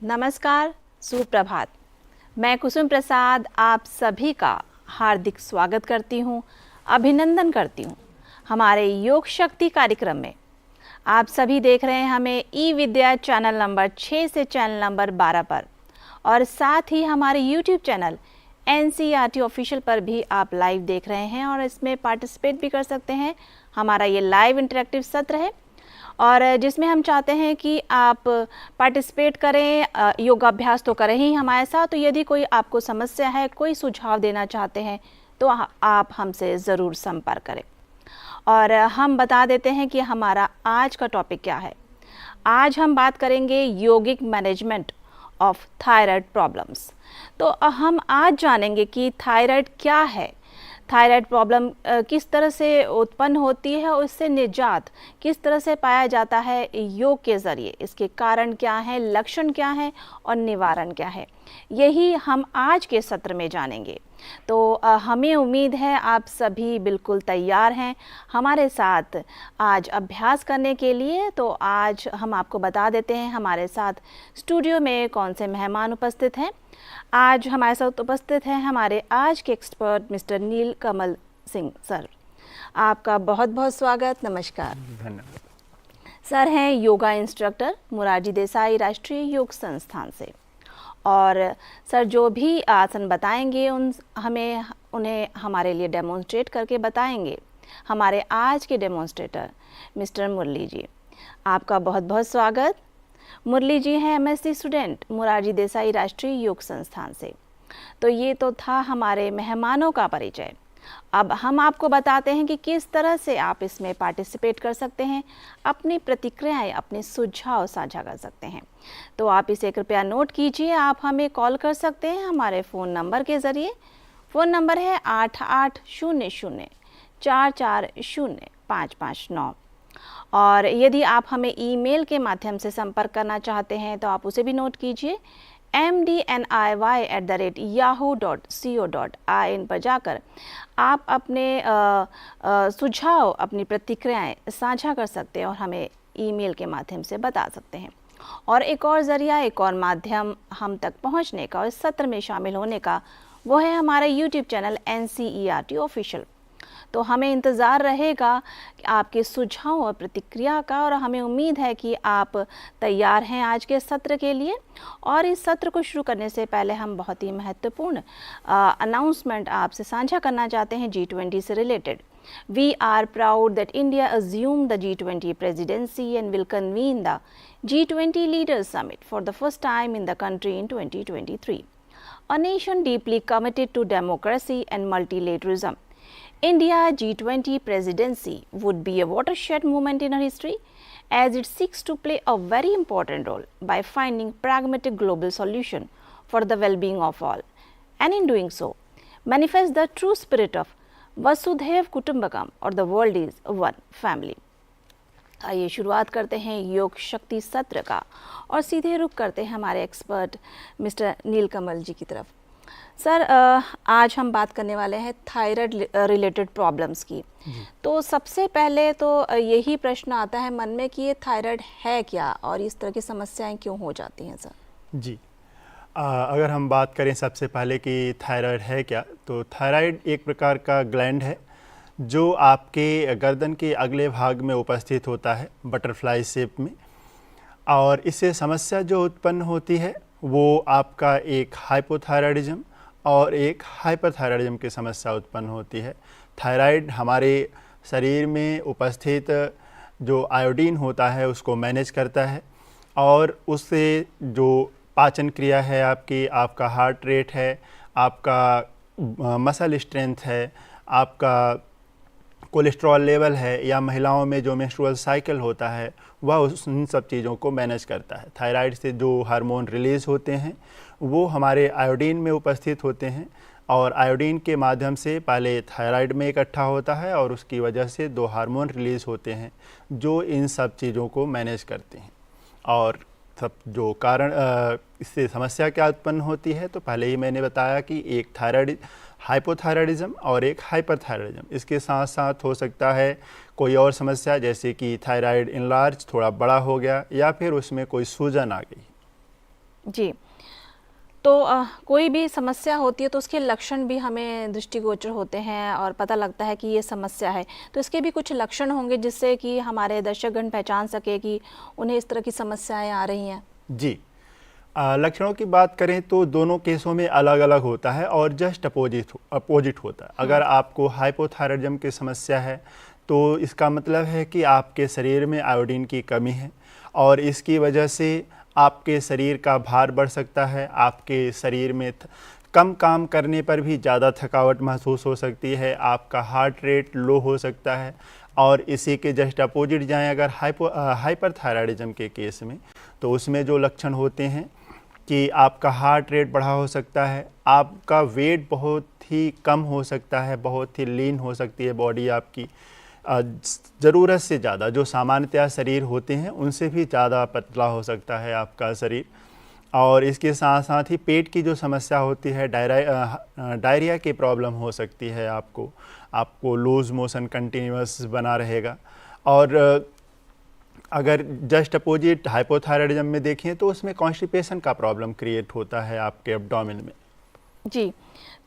नमस्कार, सुप्रभात। मैं कुसुम प्रसाद आप सभी का हार्दिक स्वागत करती हूँ, अभिनंदन करती हूँ हमारे योग शक्ति कार्यक्रम में। आप सभी देख रहे हैं हमें ई विद्या चैनल नंबर 6 से चैनल नंबर 12 पर, और साथ ही हमारे यूट्यूब चैनल NCERT ऑफिशियल पर भी आप लाइव देख रहे हैं और इसमें पार्टिसिपेट भी कर सकते हैं। हमारा ये लाइव इंटरेक्टिव सत्र है और जिसमें हम चाहते हैं कि आप पार्टिसिपेट करें, योगाभ्यास तो करें ही हमारे साथ। तो यदि कोई आपको समस्या है, कोई सुझाव देना चाहते हैं तो आप हमसे ज़रूर संपर्क करें। और हम बता देते हैं कि हमारा आज का टॉपिक क्या है। आज हम बात करेंगे योगिक मैनेजमेंट ऑफ थायराइड प्रॉब्लम्स। तो हम आज जानेंगे कि थायराइड क्या है, थायराइड प्रॉब्लम किस तरह से उत्पन्न होती है और इससे निजात किस तरह से पाया जाता है योग के ज़रिए, इसके कारण क्या हैं, लक्षण क्या हैं और निवारण क्या है, यही हम आज के सत्र में जानेंगे। तो हमें उम्मीद है आप सभी बिल्कुल तैयार हैं हमारे साथ आज अभ्यास करने के लिए। तो आज हम आपको बता देते हैं हमारे साथ स्टूडियो में कौन से मेहमान उपस्थित हैं। आज हमारे साथ उपस्थित हैं हमारे आज के एक्सपर्ट मिस्टर नीलकमल सिंह सर। आपका बहुत बहुत स्वागत, नमस्कार। धन्यवाद। सर हैं योगा इंस्ट्रक्टर मोरारजी देसाई राष्ट्रीय योग संस्थान से, और सर जो भी आसन बताएंगे उन्हें हमारे लिए डेमोन्स्ट्रेट करके बताएंगे हमारे आज के डेमोन्स्ट्रेटर मिस्टर मुरली जी। आपका बहुत बहुत स्वागत। मुरली जी हैं MSc स्टूडेंट मोरारजी देसाई राष्ट्रीय योग संस्थान से। तो ये तो था हमारे मेहमानों का परिचय। अब हम आपको बताते हैं कि किस तरह से आप इसमें पार्टिसिपेट कर सकते हैं, अपनी प्रतिक्रियाएं, अपने सुझाव साझा कर सकते हैं। तो आप इसे कृपया नोट कीजिए। आप हमें कॉल कर सकते हैं हमारे फ़ोन नंबर के ज़रिए। फ़ोन नंबर है 8800440559। और यदि आप हमें ईमेल के माध्यम से संपर्क करना चाहते हैं तो आप उसे भी नोट कीजिए। mdniy@yahoo.co.in पर जाकर आप अपने सुझाव, अपनी प्रतिक्रियाएं साझा कर सकते हैं और हमें ईमेल के माध्यम से बता सकते हैं। और एक और ज़रिया, एक और माध्यम हम तक पहुंचने का और इस सत्र में शामिल होने का, वो है हमारा यूट्यूब चैनल NCERT ऑफिशियल। तो हमें इंतज़ार रहेगा कि आपके सुझाव और प्रतिक्रिया का, और हमें उम्मीद है कि आप तैयार हैं आज के सत्र के लिए। और इस सत्र को शुरू करने से पहले हम बहुत ही महत्वपूर्ण अनाउंसमेंट आपसे साझा करना चाहते हैं G20 से related. We are proud that India assumed the G20 presidency and will convene the G20 Leaders Summit for the first time in the country in 2023. A nation deeply committed to democracy and multilateralism, India G20 presidency would be a watershed moment in our history, as it seeks to play a very important role by finding pragmatic global solution for the well-being of all, and in doing so manifest the true spirit of Vasudhaiv Kutumbakam, or the world is one family. आइए शुरुआत करते हैं योग शक्ति सत्र का और सीधे रुख करते हैं हमारे एक्सपर्ट मिस्टर नीलकमल जी की तरफ। सर, आज हम बात करने वाले हैं थायराइड रिलेटेड प्रॉब्लम्स की। तो सबसे पहले तो यही प्रश्न आता है मन में कि ये थायराइड है क्या और इस तरह की समस्याएं क्यों हो जाती हैं सर? जी, अगर हम बात करें सबसे पहले कि थायराइड है क्या, तो थायराइड एक प्रकार का ग्लैंड है जो आपके गर्दन के अगले भाग में उपस्थित होता है, बटरफ्लाई शेप में। और इससे समस्या जो उत्पन्न होती है वो आपका एक हाइपोथायराइडिज्म और एक हाइपरथायराइडिज्म की समस्या उत्पन्न होती है। थायराइड हमारे शरीर में उपस्थित जो आयोडीन होता है उसको मैनेज करता है, और उससे जो पाचन क्रिया है आपकी, आपका हार्ट रेट है, आपका मसल स्ट्रेंथ है, आपका कोलेस्ट्रॉल लेवल है, या महिलाओं में जो मेंस्ट्रुअल साइकिल होता है वह उन सब चीज़ों को मैनेज करता है। थायराइड से जो हार्मोन रिलीज़ होते हैं वो हमारे आयोडीन में उपस्थित होते हैं, और आयोडीन के माध्यम से पहले थायराइड में इकट्ठा होता है और उसकी वजह से दो हार्मोन रिलीज़ होते हैं जो इन सब चीज़ों को मैनेज करते हैं। और सब जो कारण इससे समस्या क्या उत्पन्न होती है, तो पहले ही मैंने बताया कि एक थायराइड हाइपोथायराइडिज्म और एक हाइपरथायराइडिज्म, इसके साथ साथ हो सकता है कोई और समस्या जैसे कि थायराइड इनलार्ज, थोड़ा बड़ा हो गया, या फिर उसमें कोई सूजन आ गई। जी। तो कोई भी समस्या होती है तो उसके लक्षण भी हमें दृष्टिगोचर होते हैं और पता लगता है कि ये समस्या है। तो इसके भी कुछ लक्षण होंगे जिससे कि हमारे दर्शकगण पहचान सके कि उन्हें इस तरह की समस्याएँ आ रही हैं? जी। लक्षणों की बात करें तो दोनों केसों में अलग-अलग होता है और जस्ट अपोजिट होता है। हुँ। अगर आपको हाइपोथायराइडिज्म की समस्या है, तो इसका मतलब है कि आपके शरीर में आयोडीन की कमी है और इसकी वजह से आपके शरीर का भार बढ़ सकता है। आपके शरीर में कम काम करने पर भी ज़्यादा थकावट महसूस हो सकती है। आपका हार्ट रेट लो हो सकता है और इसी के जस्ट अपोजिट जाएँ अगर हाइपरथायराइडिज्म के केस में, तो उसमें जो लक्षण होते हैं कि आपका हार्ट रेट बढ़ा हो सकता है, आपका वेट बहुत ही कम हो सकता है, बहुत ही लीन हो सकती है बॉडी आपकी, ज़रूरत से ज़्यादा जो सामान्यतया शरीर होते हैं उनसे भी ज़्यादा पतला हो सकता है आपका शरीर। और इसके साथ साथ ही पेट की जो समस्या होती है, डायरिया की प्रॉब्लम हो सकती है आपको लूज़ मोशन कंटिन्यूअस बना रहेगा। और अगर जस्ट अपोजिट हाइपोथायराइडिज्म में देखें तो उसमें कॉन्स्टिपेशन का प्रॉब्लम क्रिएट होता है आपके एब्डोमेन में। जी।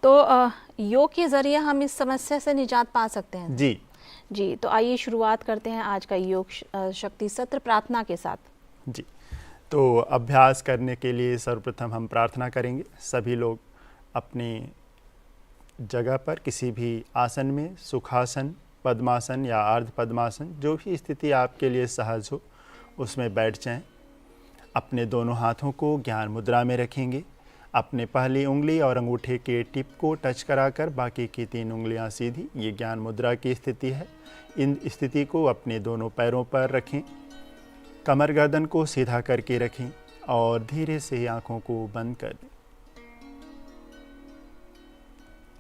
तो योग के ज़रिए हम इस समस्या से निजात पा सकते हैं? जी। जी, तो आइए शुरुआत करते हैं आज का योग शक्ति सत्र प्रार्थना के साथ। जी। तो अभ्यास करने के लिए सर्वप्रथम हम प्रार्थना करेंगे। सभी लोग अपनी जगह पर किसी भी आसन में, सुखासन, पद्मासन या अर्ध पद्मासन, जो भी स्थिति आपके लिए सहज हो उसमें बैठ जाएं। अपने दोनों हाथों को ज्ञान मुद्रा में रखेंगे। अपने पहली उंगली और अंगूठे के टिप को टच कराकर बाकी की 3 उंगलियां सीधी, ये ज्ञान मुद्रा की स्थिति है। इन स्थिति को अपने दोनों पैरों पर रखें। कमर गर्दन को सीधा करके रखें और धीरे से आंखों को बंद कर दें।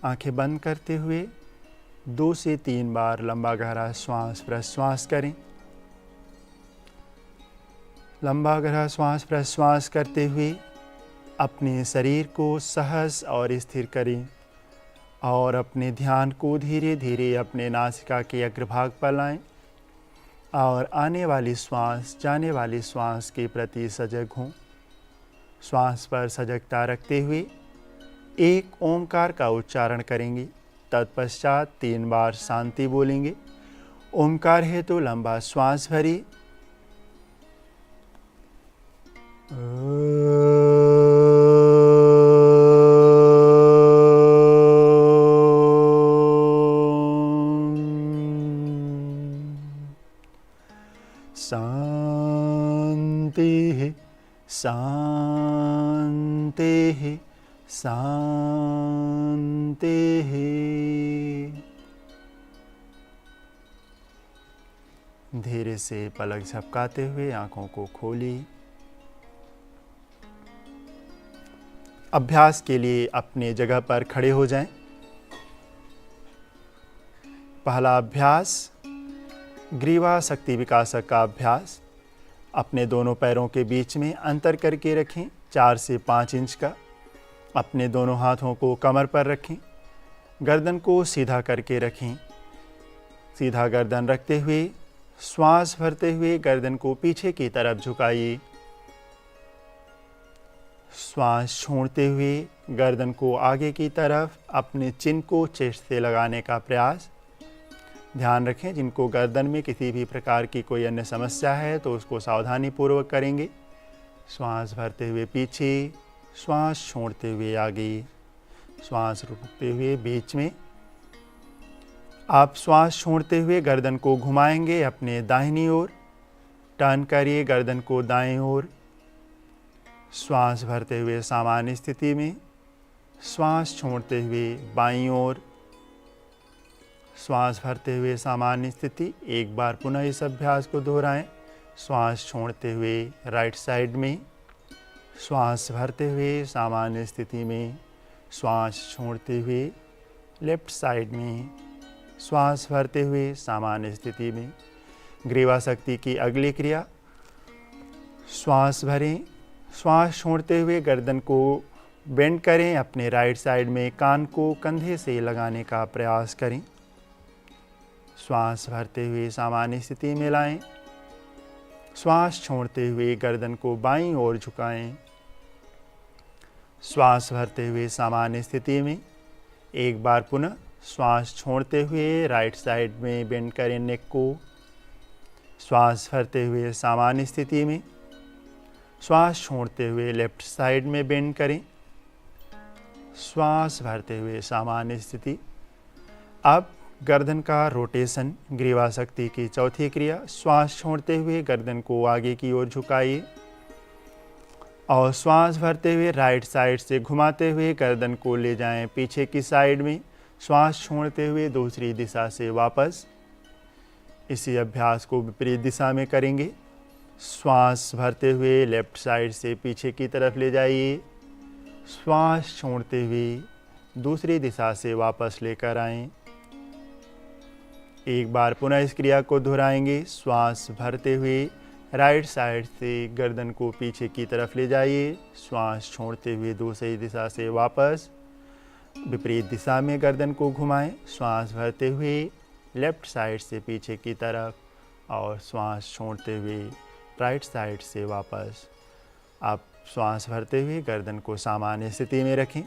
आंखें बंद करते हुए 2 से 3 बार लंबा गहरा श्वास प्रश्वास करें। लंबा गहरा श्वास प्रश्वास करते हुए अपने शरीर को सहज और स्थिर करें और अपने ध्यान को धीरे धीरे अपने नासिका के अग्रभाग पर लाएं और आने वाली श्वास, जाने वाली श्वास के प्रति सजग हों। श्वास पर सजगता रखते हुए एक ओंकार का उच्चारण करेंगे। तत्पश्चात 3 बार शांति बोलेंगे। ओंकार है तो लंबा श्वास भरिए। शांति शांति शांति। धीरे से पलक झपकाते हुए आंखों को खोलिए। अभ्यास के लिए अपने जगह पर खड़े हो जाएं। पहला अभ्यास ग्रीवा शक्ति विकासक का अभ्यास। अपने दोनों पैरों के बीच में अंतर करके रखें 4 से 5 इंच का। अपने दोनों हाथों को कमर पर रखें। गर्दन को सीधा करके रखें। सीधा गर्दन रखते हुए श्वास भरते हुए गर्दन को पीछे की तरफ झुकाइए। श्वास छोड़ते हुए गर्दन को आगे की तरफ अपने चिन को चेस्ट से लगाने का प्रयास। ध्यान रखें, जिनको गर्दन में किसी भी प्रकार की कोई अन्य समस्या है तो उसको सावधानी पूर्वक करेंगे। श्वास भरते हुए पीछे, श्वास छोड़ते हुए आगे, श्वास रोकते हुए बीच में। आप श्वास छोड़ते हुए गर्दन को घुमाएंगे अपने दाहिनी ओर। टर्न करिए गर्दन को दाएं ओर। श्वास भरते हुए सामान्य स्थिति में, श्वास छोड़ते हुए बाईं ओर। श्वास भरते हुए सामान्य स्थिति। एक बार पुनः इस अभ्यास को दोहराएं। श्वास छोड़ते हुए राइट साइड में, श्वास भरते हुए सामान्य स्थिति में, श्वास छोड़ते हुए लेफ्ट साइड में, श्वास भरते हुए सामान्य स्थिति में। ग्रीवा शक्ति की अगली क्रिया, श्वास भरें, श्वास छोड़ते हुए गर्दन को बेंड करें। अपने राइट साइड में कान को कंधे से लगाने का प्रयास करें। श्वास भरते हुए सामान्य स्थिति में लाएं। श्वास छोड़ते हुए गर्दन को बाईं ओर झुकाएं। श्वास भरते हुए सामान्य स्थिति में। एक बार पुनः श्वास छोड़ते हुए राइट साइड में बेंड करें नेक को। श्वास भरते हुए सामान्य स्थिति में। श्वास छोड़ते हुए लेफ्ट साइड में बेंड करें। श्वास भरते हुए सामान्य स्थिति। अब गर्दन का रोटेशन, ग्रीवाशक्ति की चौथी क्रिया। श्वास छोड़ते हुए गर्दन को आगे की ओर झुकाइए और श्वास भरते हुए राइट साइड से घुमाते हुए गर्दन को ले जाएं पीछे की साइड में। श्वास छोड़ते हुए दूसरी दिशा से वापस। इसी अभ्यास को विपरीत दिशा में करेंगे। श्वास भरते हुए लेफ्ट साइड से पीछे की तरफ ले जाइए। श्वास छोड़ते हुए दूसरी दिशा से वापस लेकर आएं। एक बार पुनः इस क्रिया को दोहराएंगे। श्वास भरते हुए राइट साइड से गर्दन को पीछे की तरफ ले जाइए। श्वास छोड़ते हुए दूसरी दिशा से वापस। विपरीत दिशा में गर्दन को घुमाएं। श्वास भरते हुए लेफ्ट साइड से पीछे की तरफ और श्वास छोड़ते हुए राइट साइड से वापस। आप श्वास भरते हुए गर्दन को सामान्य स्थिति में रखें।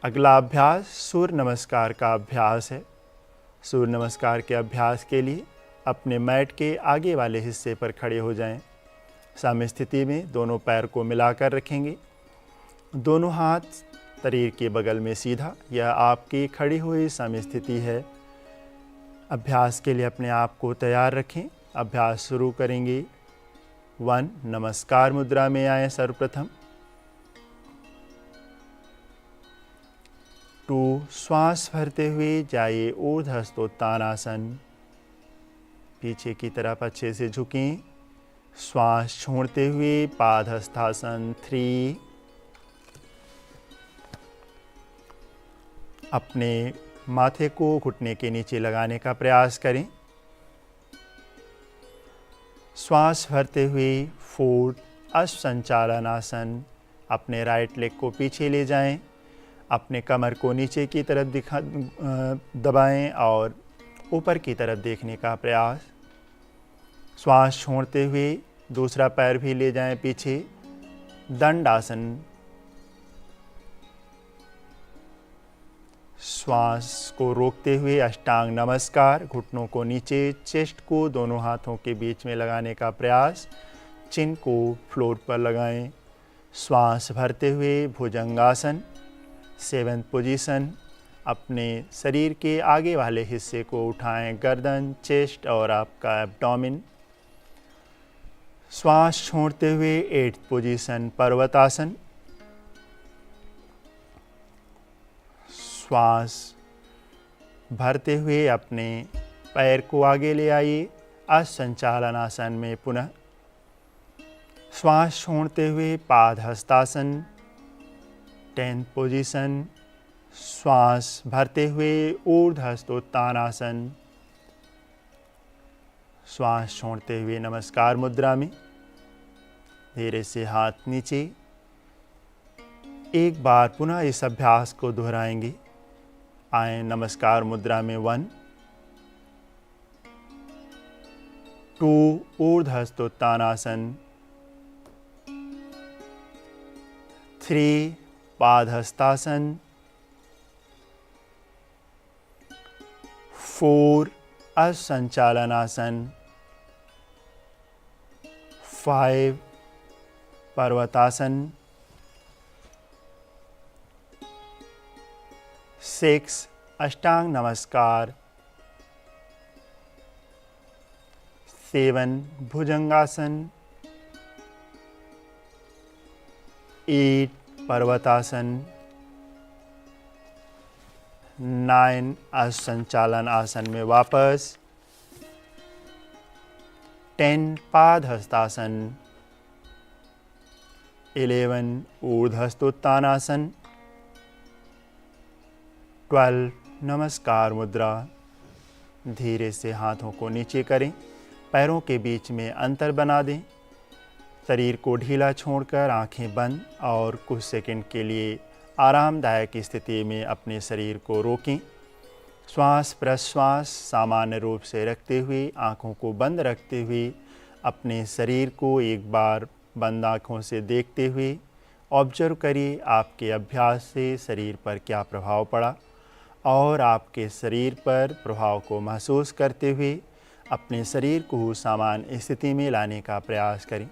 अगला अभ्यास सूर्य नमस्कार का अभ्यास है। सूर्य नमस्कार के अभ्यास के लिए अपने मैट के आगे वाले हिस्से पर खड़े हो जाएं। साम्य स्थिति में दोनों पैर को मिलाकर रखेंगे। दोनों हाथ शरीर के बगल में सीधा। यह आपकी खड़ी हुई साम्य स्थिति है। अभ्यास के लिए अपने आप को तैयार रखें। अभ्यास शुरू करेंगे। 1 नमस्कार मुद्रा में आए सर्वप्रथम। 2 श्वास भरते हुए जाइए ऊर्ध्वहस्तोत्तानासन। पीछे की तरफ अच्छे से झुकें। श्वास छोड़ते हुए पादहस्तासन। 3 अपने माथे को घुटने के नीचे लगाने का प्रयास करें। श्वास भरते हुए 4 अश्वसंचालन आसन। अपने राइट लेग को पीछे ले जाएं। अपने कमर को नीचे की तरफ दबाएं और ऊपर की तरफ देखने का प्रयास। श्वास छोड़ते हुए दूसरा पैर भी ले जाएं पीछे। दंड आसन। श्वास को रोकते हुए अष्टांग नमस्कार। घुटनों को नीचे, चेस्ट को दोनों हाथों के बीच में लगाने का प्रयास। चिन को फ्लोर पर लगाएं। श्वास भरते हुए भुजंगासन। 7th position. अपने शरीर के आगे वाले हिस्से को उठाएं, गर्दन, चेस्ट और आपका एब्डोमेन। श्वास छोड़ते हुए 8th पोजीशन पर्वतासन। श्वास भरते हुए अपने पैर को आगे ले आइए अश्वसंचालन आसन में पुनः। श्वास छोड़ते हुए पादहस्तासन 10th पोजीशन। श्वास भरते हुए ऊर्ध्वहस्तोत्तानासन। श्वास छोड़ते हुए नमस्कार मुद्रा में। धीरे से हाथ नीचे। एक बार पुनः इस अभ्यास को दोहराएंगे। आए नमस्कार मुद्रा में 1 2 ऊर्ध्वहस्तोत्तानासन। 3 पादहस्तासन। 4 अश्वसंचालनासन। 5 पर्वतासन। 6 अष्टांग नमस्कार। 7 भुजंगासन। 8 पर्वतासन। 9 अश्वसंचालन आसन में वापस। 10 पादहस्तासन। 11 ऊर्ध्वहस्तोत्तानासन। 12 नमस्कार मुद्रा। धीरे से हाथों को नीचे करें। पैरों के बीच में अंतर बना दें। शरीर को ढीला छोड़कर आंखें बंद और कुछ सेकंड के लिए आरामदायक स्थिति में अपने शरीर को रोकें। श्वास प्रश्वास सामान्य रूप से रखते हुए, आंखों को बंद रखते हुए अपने शरीर को एक बार बंद आँखों से देखते हुए ऑब्जर्व करिए आपके अभ्यास से शरीर पर क्या प्रभाव पड़ा और आपके शरीर पर प्रभाव को महसूस करते हुए अपने शरीर को सामान्य स्थिति में लाने का प्रयास करें।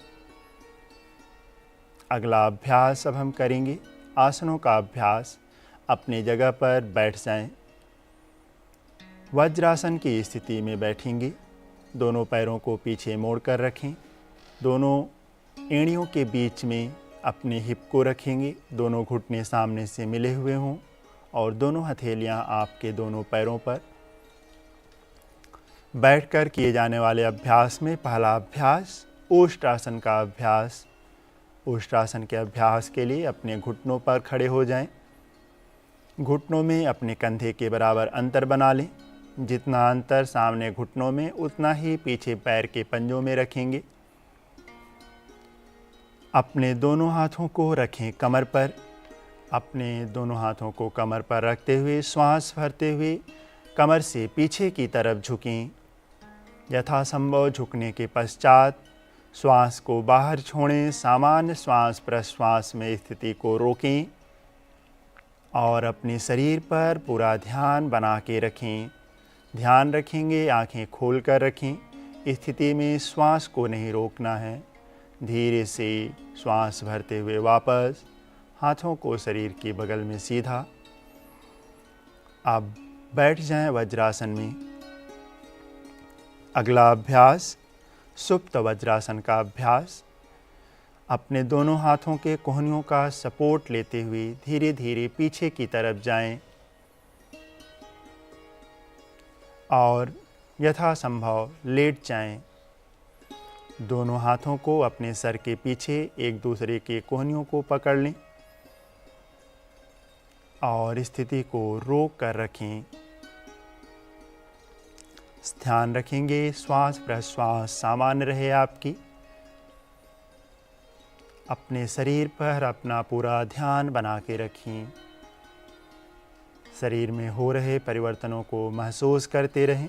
अगला अभ्यास अब हम करेंगे आसनों का अभ्यास। अपनी जगह पर बैठ जाएं। वज्रासन की स्थिति में बैठेंगे। दोनों पैरों को पीछे मोड़कर रखें। दोनों एड़ियों के बीच में अपने हिप को रखेंगे। दोनों घुटने सामने से मिले हुए हों और दोनों हथेलियां आपके दोनों पैरों पर। बैठकर किए जाने वाले अभ्यास में पहला अभ्यास ओष्ठासन का अभ्यास। ओष्ठासन के अभ्यास के लिए अपने घुटनों पर खड़े हो जाएं। घुटनों में अपने कंधे के बराबर अंतर बना लें। जितना अंतर सामने घुटनों में उतना ही पीछे पैर के पंजों में रखेंगे। अपने दोनों हाथों को रखें कमर पर। अपने दोनों हाथों को कमर पर रखते हुए श्वास भरते हुए कमर से पीछे की तरफ झुकें। यथासंभव झुकने के पश्चात श्वास को बाहर छोड़ें। सामान्य श्वास प्रश्वास में स्थिति को रोकें और अपने शरीर पर पूरा ध्यान बना के रखें। ध्यान रखेंगे आंखें खोलकर रखें। स्थिति में श्वास को नहीं रोकना है। धीरे से श्वास भरते हुए वापस हाथों को शरीर के बगल में सीधा। अब बैठ जाएं वज्रासन में। अगला अभ्यास सुप्त वज्रासन का अभ्यास। अपने दोनों हाथों के कोहनियों का सपोर्ट लेते हुए धीरे धीरे पीछे की तरफ जाएं और यथासंभव लेट जाएं। दोनों हाथों को अपने सर के पीछे एक दूसरे के कोहनियों को पकड़ लें और स्थिति को रोक कर रखें। ध्यान रखेंगे श्वास प्रश्वास सामान्य रहे आपकी। अपने शरीर पर अपना पूरा ध्यान बना के रखें। शरीर में हो रहे परिवर्तनों को महसूस करते रहें।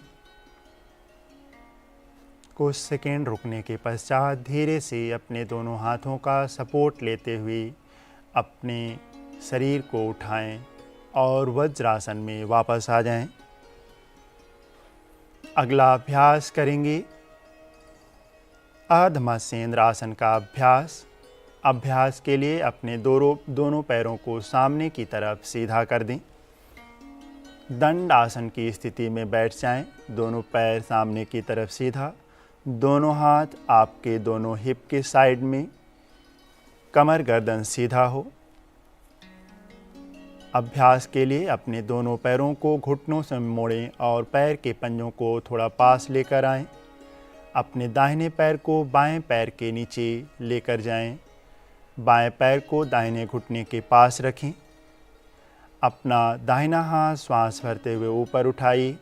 कुछ सेकेंड रुकने के पश्चात धीरे से अपने दोनों हाथों का सपोर्ट लेते हुए अपने शरीर को उठाएं और वज्रासन में वापस आ जाएं। अगला अभ्यास करेंगे अर्धमत्स्येंद्र आसन का अभ्यास। अभ्यास के लिए अपने दोनों पैरों को सामने की तरफ सीधा कर दें। दंड आसन की स्थिति में बैठ जाएं। दोनों पैर सामने की तरफ सीधा। दोनों हाथ आपके दोनों हिप के साइड में। कमर गर्दन सीधा हो। अभ्यास के लिए अपने दोनों पैरों को घुटनों से मोड़ें और पैर के पंजों को थोड़ा पास लेकर आएं। अपने दाहिने पैर को बाएं पैर के नीचे लेकर जाएं। बाएं पैर को दाहिने घुटने के पास रखें। अपना दाहिना हाथ श्वास भरते हुए ऊपर उठाइए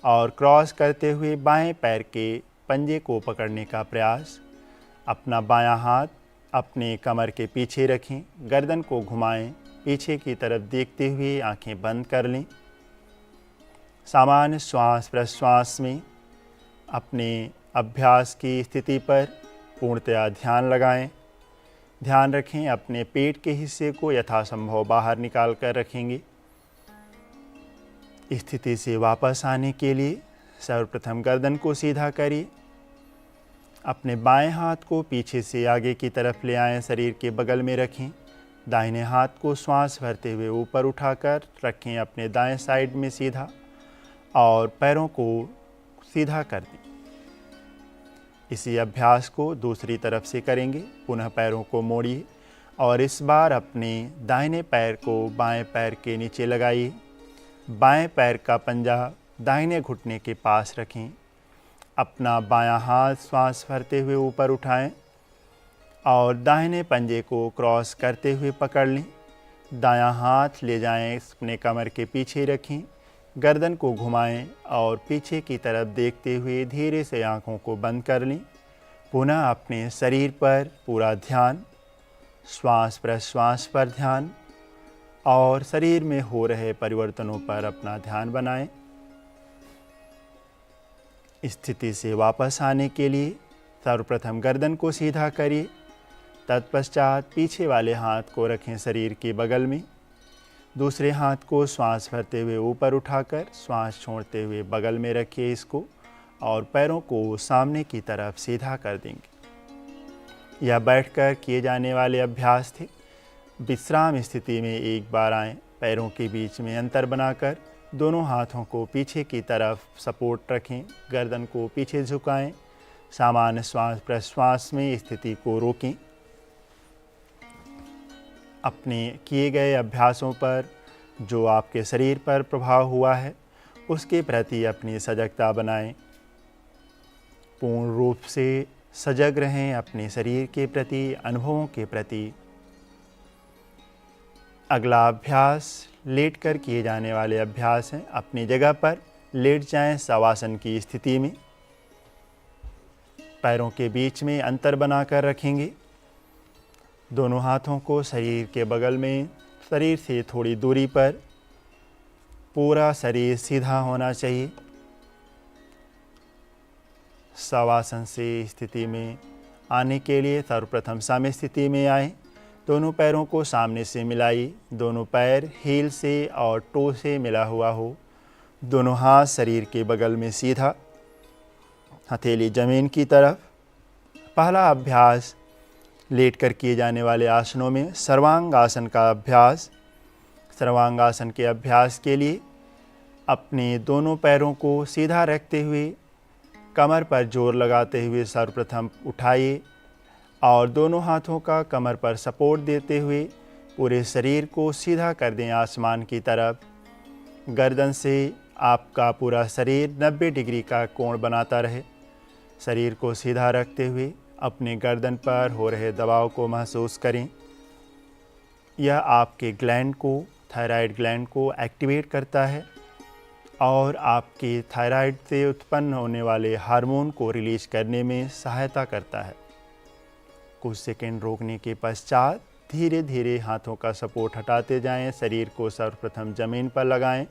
और क्रॉस करते हुए बाएं पैर के पंजे को पकड़ने का प्रयास। अपना बायां हाथ अपने कमर के पीछे रखें। गर्दन को घुमाएं। पीछे की तरफ देखते हुए आंखें बंद कर लें। सामान्य श्वास प्रश्वास में अपने अभ्यास की स्थिति पर पूर्णतया ध्यान लगाएं। ध्यान रखें अपने पेट के हिस्से को यथासंभव बाहर निकाल कर रखेंगे। स्थिति से वापस आने के लिए सर्वप्रथम गर्दन को सीधा करिए। अपने बाएं हाथ को पीछे से आगे की तरफ ले आएं। शरीर के बगल में रखें। दाहिने हाथ को श्वास भरते हुए ऊपर उठाकर रखें अपने दाएं साइड में सीधा और पैरों को सीधा कर दें। इसी अभ्यास को दूसरी तरफ से करेंगे। पुनः पैरों को मोड़िए और इस बार अपने दाहिने पैर को बाएं पैर के नीचे लगाइए। बाएं पैर का पंजा दाहिने घुटने के पास रखें। अपना बायां हाथ श्वास भरते हुए ऊपर उठाएं और दाहिने पंजे को क्रॉस करते हुए पकड़ लें। दायां हाथ ले जाएं, अपने कमर के पीछे रखें। गर्दन को घुमाएं और पीछे की तरफ देखते हुए धीरे से आंखों को बंद कर लें। पुनः अपने शरीर पर पूरा ध्यान, श्वास प्रश्वास पर ध्यान और शरीर में हो रहे परिवर्तनों पर अपना ध्यान बनाएं। स्थिति से वापस आने के लिए सर्वप्रथम गर्दन को सीधा करिए। तत्पश्चात पीछे वाले हाथ को रखें शरीर के बगल में। दूसरे हाथ को श्वास भरते हुए ऊपर उठाकर श्वास छोड़ते हुए बगल में रखिए इसको, और पैरों को सामने की तरफ सीधा कर देंगे। यह बैठकर किए जाने वाले अभ्यास थे। विश्राम स्थिति में एक बार आएं, पैरों के बीच में अंतर बनाकर दोनों हाथों को पीछे की तरफ सपोर्ट रखें, गर्दन को पीछे झुकाएं, सामान्य श्वास प्रश्वास में स्थिति को रोकें। अपने किए गए अभ्यासों पर जो आपके शरीर पर प्रभाव हुआ है उसके प्रति अपनी सजगता बनाएं। पूर्ण रूप से सजग रहें अपने शरीर के प्रति, अनुभवों के प्रति। अगला अभ्यास लेटकर किए जाने वाले अभ्यास हैं। अपनी जगह पर लेट जाएं शवासन की स्थिति में। पैरों के बीच में अंतर बनाकर रखेंगे। दोनों हाथों को शरीर के बगल में, शरीर से थोड़ी दूरी पर, पूरा शरीर सीधा होना चाहिए। शवासन से स्थिति में आने के लिए सर्वप्रथम साम्य स्थिति में आएं। दोनों पैरों को सामने से मिलाइए। दोनों पैर हील से और टो से मिला हुआ हो। दोनों हाथ शरीर के बगल में सीधा, हथेली जमीन की तरफ। पहला अभ्यास लेटकर किए जाने वाले आसनों में सर्वांगासन का अभ्यास। सर्वांगासन के अभ्यास के लिए अपने दोनों पैरों को सीधा रखते हुए कमर पर जोर लगाते हुए सर्वप्रथम उठाइए और दोनों हाथों का कमर पर सपोर्ट देते हुए पूरे शरीर को सीधा कर दें आसमान की तरफ। गर्दन से आपका पूरा शरीर 90 डिग्री का कोण बनाता रहे। शरीर को सीधा रखते हुए अपने गर्दन पर हो रहे दबाव को महसूस करें। यह आपके ग्लैंड को, थायराइड ग्लैंड को एक्टिवेट करता है और आपके थायराइड से उत्पन्न होने वाले हार्मोन को रिलीज करने में सहायता करता है। कुछ सेकंड रोकने के पश्चात धीरे धीरे हाथों का सपोर्ट हटाते जाएं। शरीर को सर्वप्रथम जमीन पर लगाएं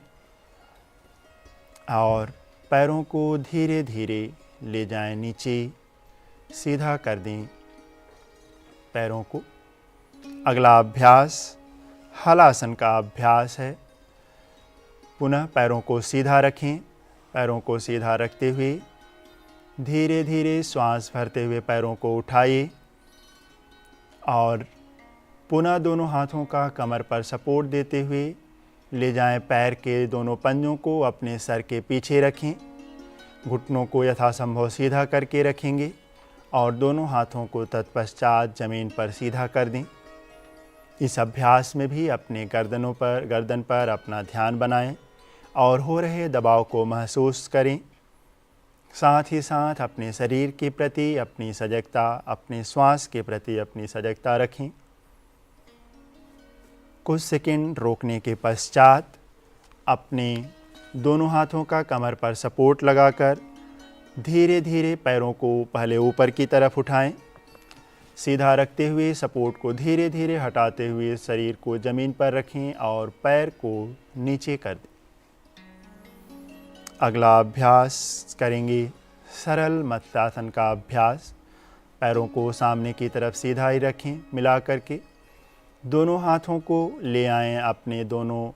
और पैरों को धीरे धीरे ले जाएं नीचे, सीधा कर दें पैरों को। अगला अभ्यास हलासन का अभ्यास है। पुनः पैरों को सीधा रखें। पैरों को सीधा रखते हुए धीरे धीरे श्वास भरते हुए पैरों को उठाइए और पुनः दोनों हाथों का कमर पर सपोर्ट देते हुए ले जाएं। पैर के दोनों पंजों को अपने सर के पीछे रखें। घुटनों को यथासंभव सीधा करके रखेंगे और दोनों हाथों को तत्पश्चात जमीन पर सीधा कर दें। इस अभ्यास में भी अपने गर्दन पर अपना ध्यान बनाएं और हो रहे दबाव को महसूस करें। साथ ही साथ अपने शरीर के प्रति अपनी सजगता, अपने श्वास के प्रति अपनी सजगता रखें। कुछ सेकंड रोकने के पश्चात अपने दोनों हाथों का कमर पर सपोर्ट लगाकर धीरे धीरे पैरों को पहले ऊपर की तरफ उठाएं। सीधा रखते हुए सपोर्ट को धीरे धीरे हटाते हुए शरीर को ज़मीन पर रखें और पैर को नीचे कर दें। अगला अभ्यास करेंगे सरल मत्स्यासन का अभ्यास। पैरों को सामने की तरफ सीधा ही रखें मिला करके। दोनों हाथों को ले आएं अपने दोनों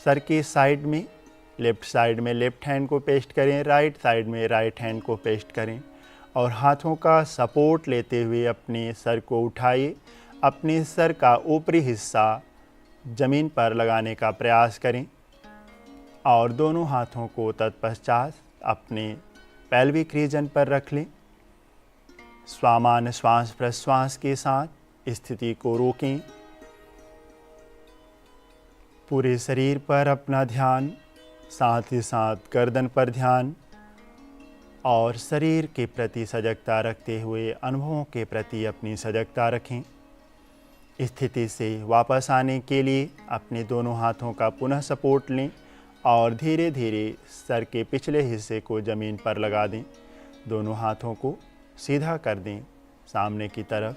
सर के साइड में। लेफ़्ट साइड में लेफ़्ट हैंड को पेस्ट करें, राइट साइड में राइट हैंड को पेस्ट करें और हाथों का सपोर्ट लेते हुए अपने सर को उठाइए। अपने सर का ऊपरी हिस्सा ज़मीन पर लगाने का प्रयास करें और दोनों हाथों को तत्पश्चात अपने पेल्विक रीजन पर रख लें। सामान्य श्वास प्रश्वास के साथ स्थिति को रोकें। पूरे शरीर पर अपना ध्यान, साथ ही साथ गर्दन पर ध्यान और शरीर के प्रति सजगता रखते हुए अनुभवों के प्रति अपनी सजगता रखें। स्थिति से वापस आने के लिए अपने दोनों हाथों का पुनः सपोर्ट लें और धीरे धीरे सर के पिछले हिस्से को ज़मीन पर लगा दें। दोनों हाथों को सीधा कर दें सामने की तरफ।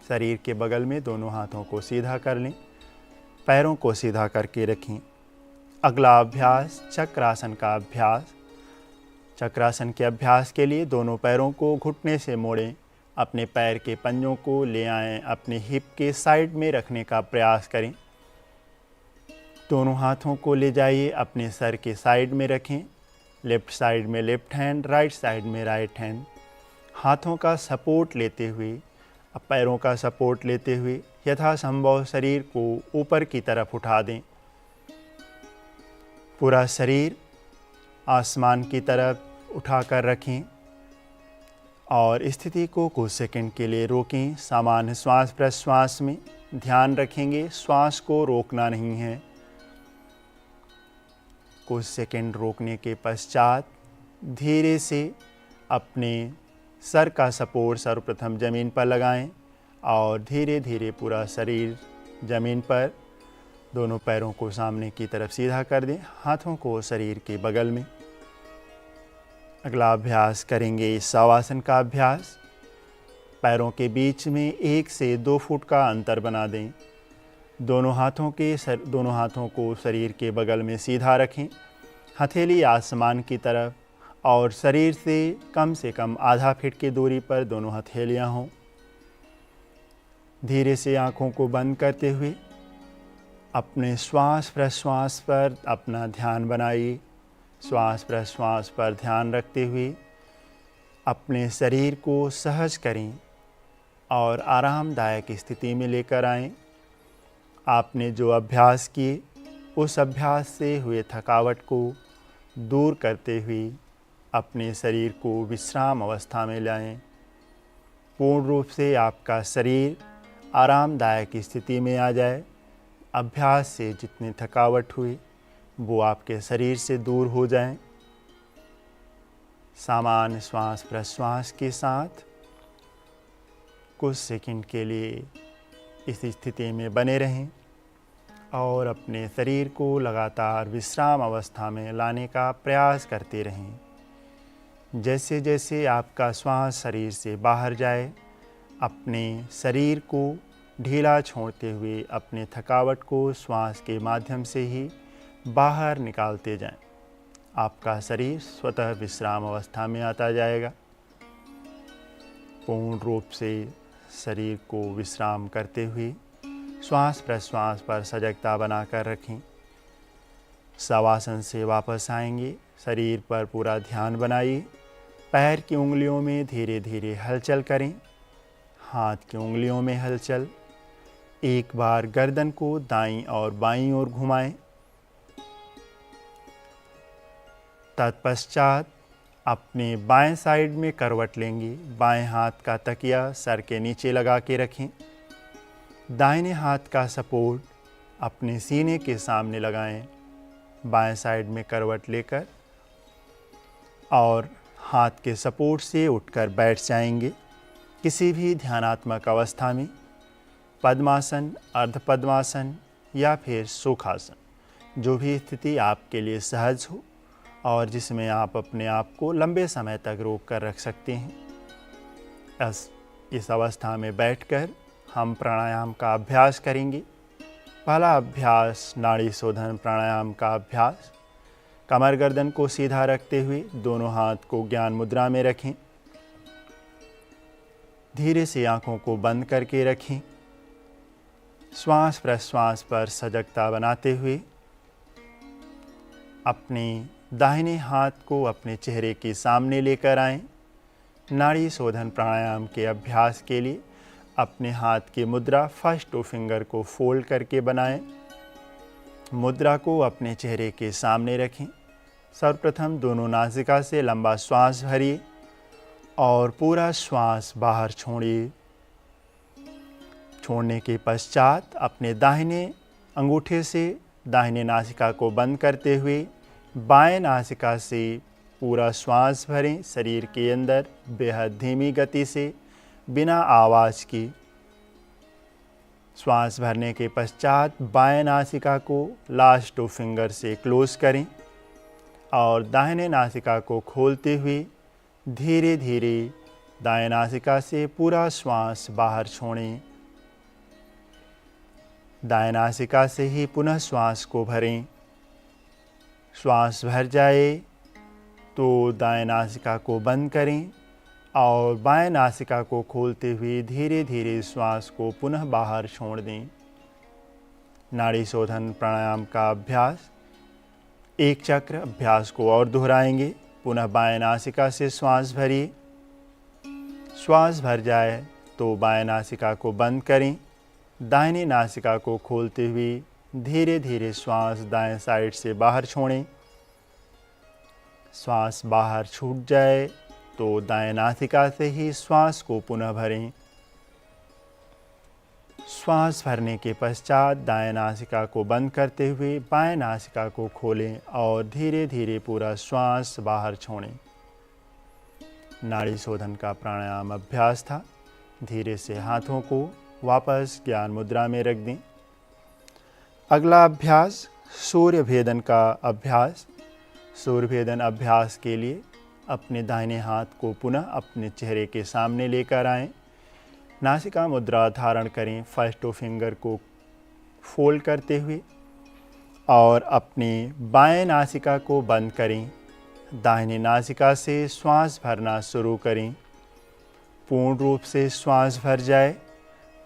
शरीर के बगल में दोनों हाथों को सीधा कर लें। पैरों को सीधा करके रखें। अगला अभ्यास चक्रासन का अभ्यास। चक्रासन के अभ्यास के लिए दोनों पैरों को घुटने से मोड़ें। अपने पैर के पंजों को ले आएं, अपने हिप के साइड में रखने का प्रयास करें। दोनों हाथों को ले जाइए, अपने सर के साइड में रखें। लेफ्ट साइड में लेफ्ट हैंड, राइट साइड में राइट हैंड। हाथों का सपोर्ट लेते हुए, अब पैरों का सपोर्ट लेते हुए यथासंभव शरीर को ऊपर की तरफ उठा दें। पूरा शरीर आसमान की तरफ उठाकर रखें और स्थिति को कुछ सेकंड के लिए रोकें। सामान्य श्वास प्रश्वास में ध्यान रखेंगे, श्वास को रोकना नहीं है। कुछ सेकंड रोकने के पश्चात धीरे से अपने सर का सपोर्ट सर्वप्रथम ज़मीन पर लगाएं और धीरे धीरे पूरा शरीर ज़मीन पर, दोनों पैरों को सामने की तरफ सीधा कर दें, हाथों को शरीर के बगल में। अगला अभ्यास करेंगे शवासन का अभ्यास। पैरों के बीच में 1 से 2 फुट का अंतर बना दें। दोनों हाथों को शरीर के बगल में सीधा रखें, हथेली आसमान की तरफ और शरीर से कम आधा फीट की दूरी पर दोनों हथेलियां हों। धीरे से आँखों को बंद करते हुए अपने श्वास प्रश्वास पर अपना ध्यान बनाइए। श्वास प्रश्वास पर ध्यान रखते हुए अपने शरीर को सहज करें और आरामदायक स्थिति में लेकर आएं। आपने जो अभ्यास किए उस अभ्यास से हुए थकावट को दूर करते हुए अपने शरीर को विश्राम अवस्था में लाएं। पूर्ण रूप से आपका शरीर आरामदायक स्थिति में आ जाए। अभ्यास से जितनी थकावट हुई वो आपके शरीर से दूर हो जाएं। सामान्य श्वास प्रश्वास के साथ कुछ सेकंड के लिए इस स्थिति में बने रहें और अपने शरीर को लगातार विश्राम अवस्था में लाने का प्रयास करते रहें। जैसे जैसे आपका श्वास शरीर से बाहर जाए, अपने शरीर को ढीला छोड़ते हुए अपने थकावट को श्वास के माध्यम से ही बाहर निकालते जाएं। आपका शरीर स्वतः विश्राम अवस्था में आता जाएगा। पूर्ण रूप से शरीर को विश्राम करते हुए श्वास प्रश्वास पर सजगता बनाकर रखें। शवासन से वापस आएंगे, शरीर पर पूरा ध्यान बनाइए। पैर की उंगलियों में धीरे धीरे हलचल करें, हाथ की उंगलियों में हलचल। एक बार गर्दन को दाईं और बाईं ओर घुमाएं। तत्पश्चात अपने बाएं साइड में करवट लेंगे। बाएं हाथ का तकिया सर के नीचे लगा के रखें। दाहिने हाथ का सपोर्ट अपने सीने के सामने लगाएं। बाएं साइड में करवट लेकर और हाथ के सपोर्ट से उठकर बैठ जाएंगे। किसी भी ध्यानात्मक अवस्था में पद्मासन, अर्ध पद्मासन या फिर सुखासन, जो भी स्थिति आपके लिए सहज हो और जिसमें आप अपने आप को लंबे समय तक रोक कर रख सकते हैं। इस अवस्था में बैठकर हम प्राणायाम का अभ्यास करेंगे। पहला अभ्यास नाड़ी शोधन प्राणायाम का अभ्यास। कमर गर्दन को सीधा रखते हुए दोनों हाथ को ज्ञान मुद्रा में रखें। धीरे से आंखों को बंद करके रखें। श्वास प्रश्वास पर सजगता बनाते हुए अपने दाहिने हाथ को अपने चेहरे के सामने लेकर आएं। नाड़ी शोधन प्राणायाम के अभ्यास के लिए अपने हाथ की मुद्रा फर्स्ट 2 फिंगर को फोल्ड करके बनाएं। मुद्रा को अपने चेहरे के सामने रखें। सर्वप्रथम दोनों नासिका से लंबा श्वास भरिए और पूरा श्वास बाहर छोड़िए। छोड़ने के पश्चात अपने दाहिने अंगूठे से दाहिने नासिका को बंद करते हुए बाएं नासिका से पूरा श्वास भरें। शरीर के अंदर बेहद धीमी गति से बिना आवाज़ की श्वास भरने के पश्चात बाएं नासिका को लास्ट 2 फिंगर से क्लोज करें और दाहिने नासिका को खोलते हुए धीरे धीरे दाएं नासिका से पूरा श्वास बाहर छोड़ें। दाएं नासिका से ही पुनः श्वास को भरें। श्वास भर जाए तो दाएं नासिका को बंद करें और बाएं नासिका को खोलते हुए धीरे धीरे श्वास को पुनः बाहर छोड़ दें। नाड़ी शोधन प्राणायाम का अभ्यास, एक चक्र अभ्यास को और दोहराएंगे। पुनः बाएं नासिका से श्वास भरिए। श्वास भर जाए तो बाएं नासिका को बंद करें। दाहिनी नासिका को खोलते हुए धीरे धीरे श्वास दाएं साइड से बाहर छोड़ें। श्वास बाहर छूट जाए तो दाएं नासिका से ही श्वास को पुनः भरें। श्वास भरने के पश्चात दाएं नासिका को बंद करते हुए बाएं नासिका को खोलें और धीरे धीरे पूरा श्वास बाहर छोड़ें। नाड़ी शोधन का प्राणायाम अभ्यास था। धीरे से हाथों को वापस ज्ञान मुद्रा में रख दें। अगला अभ्यास सूर्य भेदन का अभ्यास। सूर्य भेदन अभ्यास के लिए अपने दाहिने हाथ को पुनः अपने चेहरे के सामने लेकर आएं। नासिका मुद्रा धारण करें, फर्स्ट फिंगर को फोल्ड करते हुए, और अपनी बाएं नासिका को बंद करें। दाहिनी नासिका से श्वास भरना शुरू करें। पूर्ण रूप से श्वास भर जाए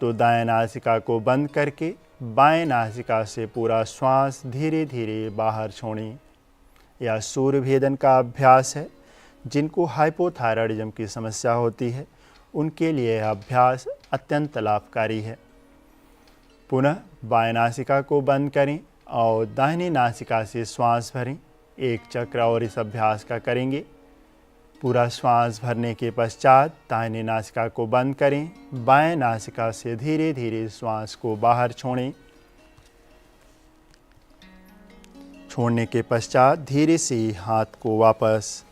तो दाएं नासिका को बंद करके बाएं नासिका से पूरा श्वास धीरे धीरे बाहर छोड़ें। यह सूर्य भेदन का अभ्यास है। जिनको हाइपोथायराइडिज्म की समस्या होती है उनके लिए यह अभ्यास अत्यंत लाभकारी है। पुनः बाएं नासिका को बंद करें और दाहिनी नासिका से श्वास भरें। एक चक्र और इस अभ्यास का करेंगे। पूरा श्वास भरने के पश्चात दाहिनी नासिका को बंद करें। बाएं नासिका से धीरे धीरे श्वास को बाहर छोड़ें। छोड़ने के पश्चात धीरे से हाथ को वापस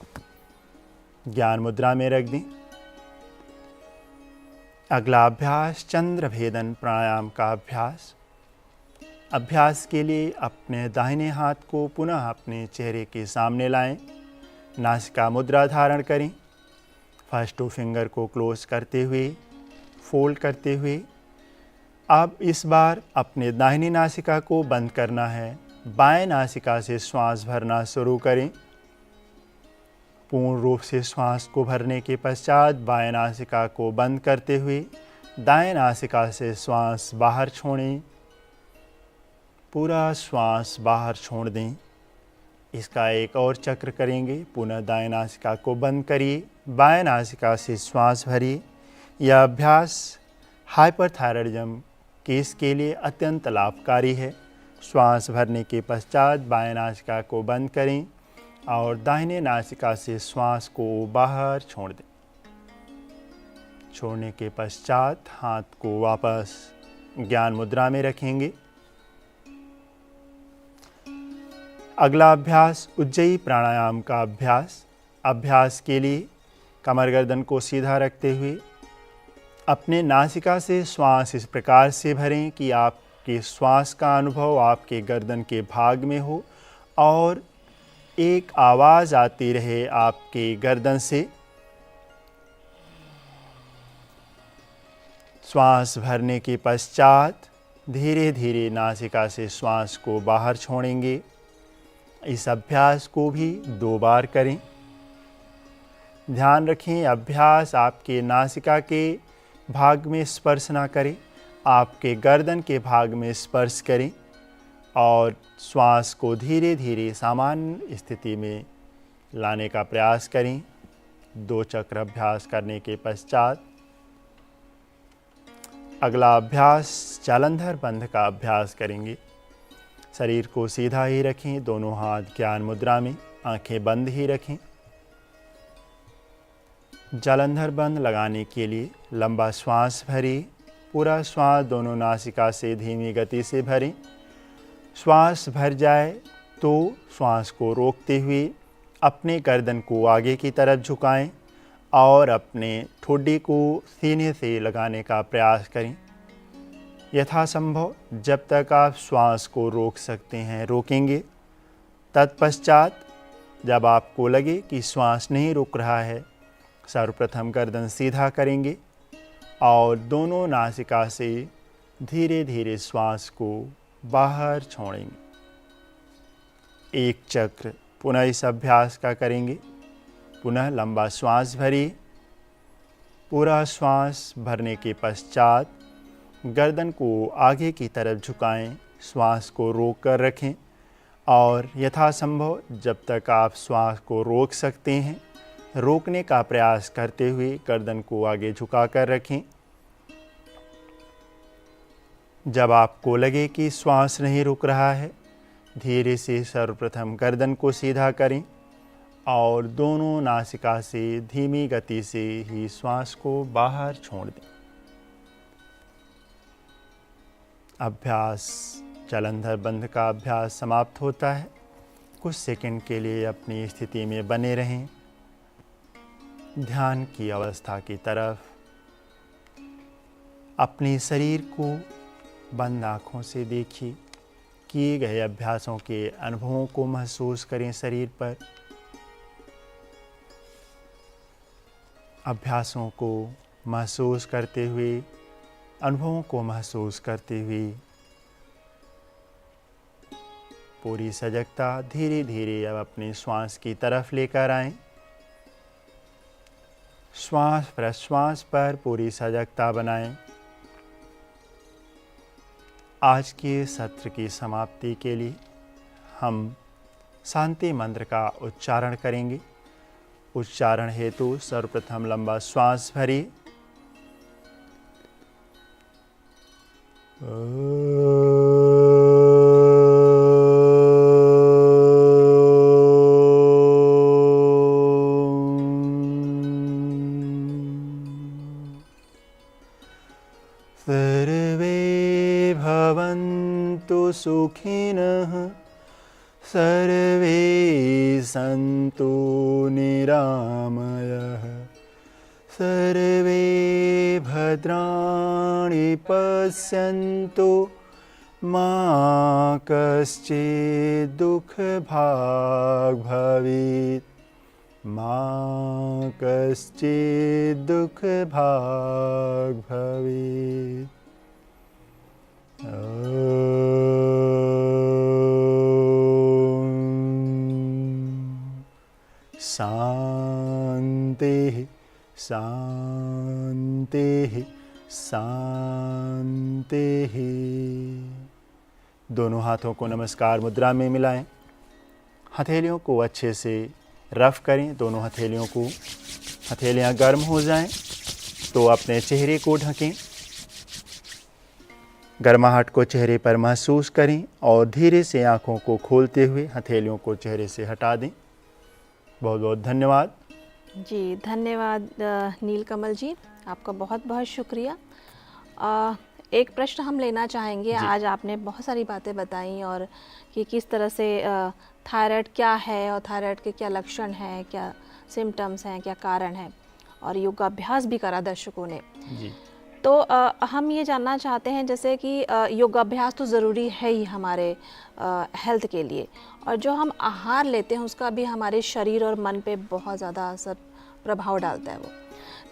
ज्ञान मुद्रा में रख दें। अगला अभ्यास चंद्र भेदन प्राणायाम का अभ्यास। अभ्यास के लिए अपने दाहिने हाथ को पुनः अपने चेहरे के सामने लाएं। नासिका मुद्रा धारण करें। फर्स्ट फिंगर को क्लोज करते हुए फोल्ड करते हुए अब इस बार अपने दाहिनी नासिका को बंद करना है। बाएं नासिका से श्वास भरना शुरू करें। पूर्ण रूप से श्वास को भरने के पश्चात बाएं नासिका को बंद करते हुए दाएं नासिका से श्वास बाहर छोड़ें। पूरा श्वास बाहर छोड़ दें। इसका एक और चक्र करेंगे। पुनः दाएं नासिका को बंद करिए। बाएं नासिका से श्वास भरिए। यह अभ्यास हाइपरथायराइडिज्म केस के लिए अत्यंत लाभकारी है। श्वास भरने के पश्चात बाएं नासिका को बंद करें और दाहिने नासिका से श्वास को बाहर छोड़ दें। छोड़ने के पश्चात हाथ को वापस ज्ञान मुद्रा में रखेंगे। अगला अभ्यास उज्जयी प्राणायाम का अभ्यास। अभ्यास के लिए कमर गर्दन को सीधा रखते हुए अपने नासिका से श्वास इस प्रकार से भरें कि आपके श्वास का अनुभव आपके गर्दन के भाग में हो और एक आवाज़ आती रहे आपके गर्दन से। श्वास भरने के पश्चात धीरे धीरे नासिका से श्वास को बाहर छोड़ेंगे। इस अभ्यास को भी 2 बार करें। ध्यान रखें अभ्यास आपके नासिका के भाग में स्पर्श ना करे, आपके गर्दन के भाग में स्पर्श करें और श्वास को धीरे धीरे सामान्य स्थिति में लाने का प्रयास करें। 2 चक्र अभ्यास करने के पश्चात अगला अभ्यास जालंधर बंध का अभ्यास करेंगे। शरीर को सीधा ही रखें, दोनों हाथ ज्ञान मुद्रा में, आंखें बंद ही रखें। जालंधर बंध लगाने के लिए लंबा श्वास भरें। पूरा श्वास दोनों नासिका से धीमी गति से भरें। श्वास भर जाए तो श्वास को रोकते हुए अपने गर्दन को आगे की तरफ झुकाएं और अपने ठोडी को सीने से लगाने का प्रयास करें। यथासंभव जब तक आप श्वास को रोक सकते हैं रोकेंगे। तत्पश्चात जब आपको लगे कि श्वास नहीं रुक रहा है, सर्वप्रथम गर्दन सीधा करेंगे और दोनों नासिका से धीरे धीरे श्वास को बाहर छोड़ेंगे। एक चक्र पुनः इस अभ्यास का करेंगे। पुनः लंबा श्वास भरिए। पूरा श्वास भरने के पश्चात गर्दन को आगे की तरफ झुकाएं, श्वास को रोक कर रखें और यथासंभव जब तक आप श्वास को रोक सकते हैं रोकने का प्रयास करते हुए गर्दन को आगे झुका कर रखें। जब आपको लगे कि श्वास नहीं रुक रहा है, धीरे से सर्वप्रथम गर्दन को सीधा करें और दोनों नासिका से धीमी गति से ही श्वास को बाहर छोड़ दें। अभ्यास जलंधर बंध का अभ्यास समाप्त होता है। कुछ सेकंड के लिए अपनी स्थिति में बने रहें। ध्यान की अवस्था की तरफ अपने शरीर को बंद आँखों से देखिए। किए गए अभ्यासों के अनुभवों को महसूस करें शरीर पर। अभ्यासों को महसूस करते हुए, अनुभवों को महसूस करते हुए पूरी सजगता धीरे धीरे अब अपने श्वास की तरफ लेकर आएं। श्वास प्रश्वास पर पूरी सजगता बनाएं। आज के सत्र की समाप्ति के लिए हम शांति मंत्र का उच्चारण करेंगे। उच्चारण हेतु सर्वप्रथम लंबा श्वास भरिए। सर्वे भवन्तु सुखिनः, सर्वे सन्तु निरामयः, सर्वे भद्राणि पश्यन्तु मा कश्चित् दुःखभाग् भवेत्, मा कश्चित् दुःखभाग् भवेत्। शांति शांति शांति। दोनों हाथों को नमस्कार मुद्रा में मिलाएं। हथेलियों को अच्छे से रफ करें। दोनों हथेलियों को, हथेलियां गर्म हो जाएं तो अपने चेहरे को ढकें। गर्माहट को चेहरे पर महसूस करें और धीरे से आंखों को खोलते हुए हथेलियों को चेहरे से हटा दें। बहुत बहुत धन्यवाद। जी धन्यवाद नीलकमल जी, आपका बहुत बहुत शुक्रिया। एक प्रश्न हम लेना चाहेंगे। आज आपने बहुत सारी बातें बताई और कि किस तरह से थायराइड क्या है और थायराइड के क्या लक्षण हैं, क्या सिम्टम्स हैं, क्या कारण है, और योगाभ्यास भी करा दर्शकों ने जी। तो हम ये जानना चाहते हैं जैसे कि योगाभ्यास तो ज़रूरी है ही हमारे हेल्थ के लिए, और जो हम आहार लेते हैं उसका भी हमारे शरीर और मन पे बहुत ज़्यादा असर प्रभाव डालता है वो।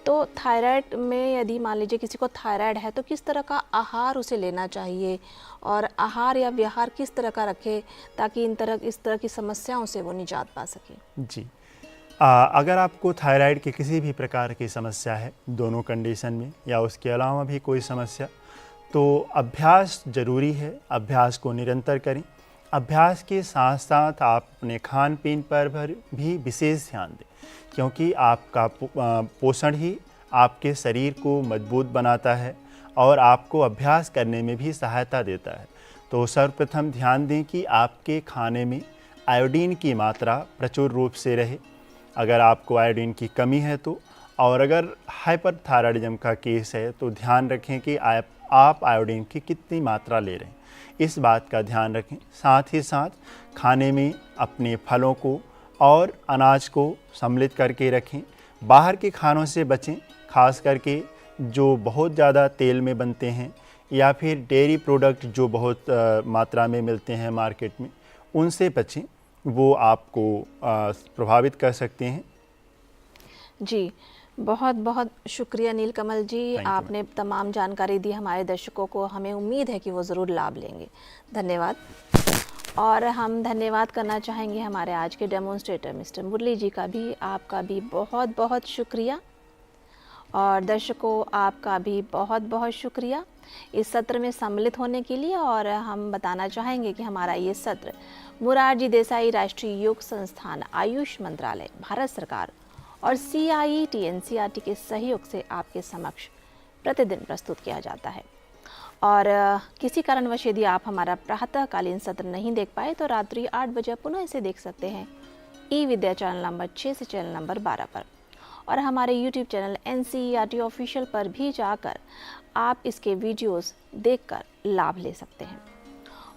तो थायराइड में यदि मान लीजिए किसी को थायराइड है तो किस तरह का आहार उसे लेना चाहिए, और आहार या विहार किस तरह का रखे ताकि इस तरह की समस्याओं से वो निजात पा सके। जी, अगर आपको थायराइड की किसी भी प्रकार की समस्या है, दोनों कंडीशन में या उसके अलावा भी कोई समस्या, तो अभ्यास ज़रूरी है। अभ्यास को निरंतर करें। अभ्यास के साथ साथ आप अपने खान पीन पर भी विशेष ध्यान दें, क्योंकि आपका पोषण ही आपके शरीर को मजबूत बनाता है और आपको अभ्यास करने में भी सहायता देता है। तो सर्वप्रथम ध्यान दें कि आपके खाने में आयोडीन की मात्रा प्रचुर रूप से रहे। अगर आपको आयोडीन की कमी है तो, और अगर हाइपरथायराइडिज्म का केस है तो ध्यान रखें कि आप आयोडीन की कितनी मात्रा ले रहे हैं, इस बात का ध्यान रखें। साथ ही साथ खाने में अपने फलों को और अनाज को सम्मिलित करके रखें। बाहर के खानों से बचें, खास करके जो बहुत ज़्यादा तेल में बनते हैं या फिर डेयरी प्रोडक्ट जो बहुत मात्रा में मिलते हैं मार्केट में, उनसे बचें, वो आपको प्रभावित कर सकते हैं। जी बहुत बहुत शुक्रिया नीलकमल जी, आपने तमाम जानकारी दी हमारे दर्शकों को। हमें उम्मीद है कि वो ज़रूर लाभ लेंगे। धन्यवाद। और हम धन्यवाद करना चाहेंगे हमारे आज के डेमोन्स्ट्रेटर मिस्टर मुरली जी का भी। आपका भी बहुत बहुत शुक्रिया। और दर्शकों, आपका भी बहुत बहुत शुक्रिया इस सत्र में सम्मिलित होने के लिए। और हम बताना चाहेंगे कि हमारा ये सत्र मोरारजी देसाई राष्ट्रीय योग संस्थान, आयुष मंत्रालय, भारत सरकार और CIET NCERT के सहयोग से आपके समक्ष प्रतिदिन प्रस्तुत किया जाता है। और किसी कारणवश यदि आप हमारा प्रातःकालीन सत्र नहीं देख पाए तो रात्रि 8 बजे पुनः इसे देख सकते हैं ई-विद्या चैनल नंबर 6 से चैनल नंबर 12 पर। और हमारे YouTube चैनल NCERT ऑफिशियल पर भी जाकर आप इसके वीडियोस देखकर लाभ ले सकते हैं।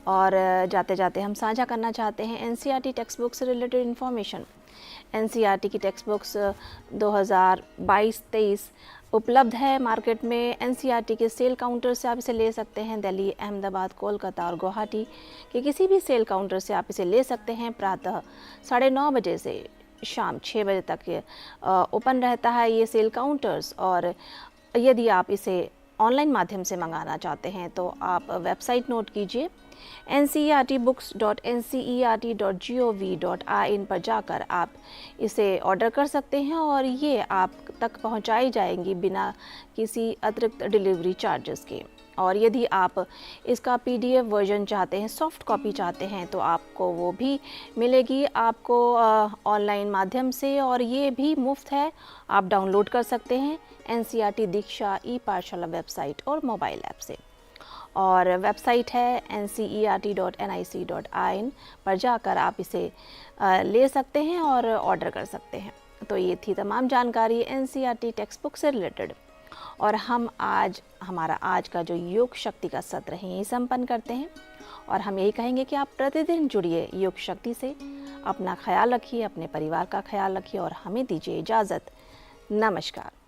और जाते जाते हम साझा करना चाहते हैं NCERT टेक्स्ट बुक से रिलेटेड इन्फॉर्मेशन। NCERT की टेक्स्ट बुक्स 2022-23 उपलब्ध है मार्केट में। NCERT के सेल काउंटर से आप इसे ले सकते हैं। दिल्ली, अहमदाबाद, कोलकाता और गुवाहाटी के किसी भी सेल काउंटर से आप इसे ले सकते हैं। प्रातः 9:30 बजे से शाम 6 बजे तक ओपन रहता है ये सेल काउंटर्स। और यदि आप इसे ऑनलाइन माध्यम से मंगाना चाहते हैं तो आप वेबसाइट नोट कीजिए ncertbooks.ncert.gov.in पर जाकर आप इसे ऑर्डर कर सकते हैं और ये आप तक पहुंचाई जाएंगी बिना किसी अतिरिक्त डिलीवरी चार्जेस के। और यदि आप इसका PDF वर्जन चाहते हैं, सॉफ्ट कॉपी चाहते हैं, तो आपको वो भी मिलेगी आपको ऑनलाइन माध्यम से, और ये भी मुफ्त है। आप डाउनलोड कर सकते हैं NCERT दीक्षा ई-पाठशाला वेबसाइट और मोबाइल ऐप से। और वेबसाइट है ncert.nic.in पर जाकर आप इसे ले सकते हैं और ऑर्डर कर सकते हैं। तो ये थी तमाम जानकारी NCERT टेक्स्ट बुक से रिलेटेड। और हम हमारा आज का जो योग शक्ति का सत्र है यही संपन्न करते हैं। और हम यही कहेंगे कि आप प्रतिदिन जुड़िए योग शक्ति से। अपना ख्याल रखिए, अपने परिवार का ख्याल रखिए और हमें दीजिए इजाज़त। नमस्कार।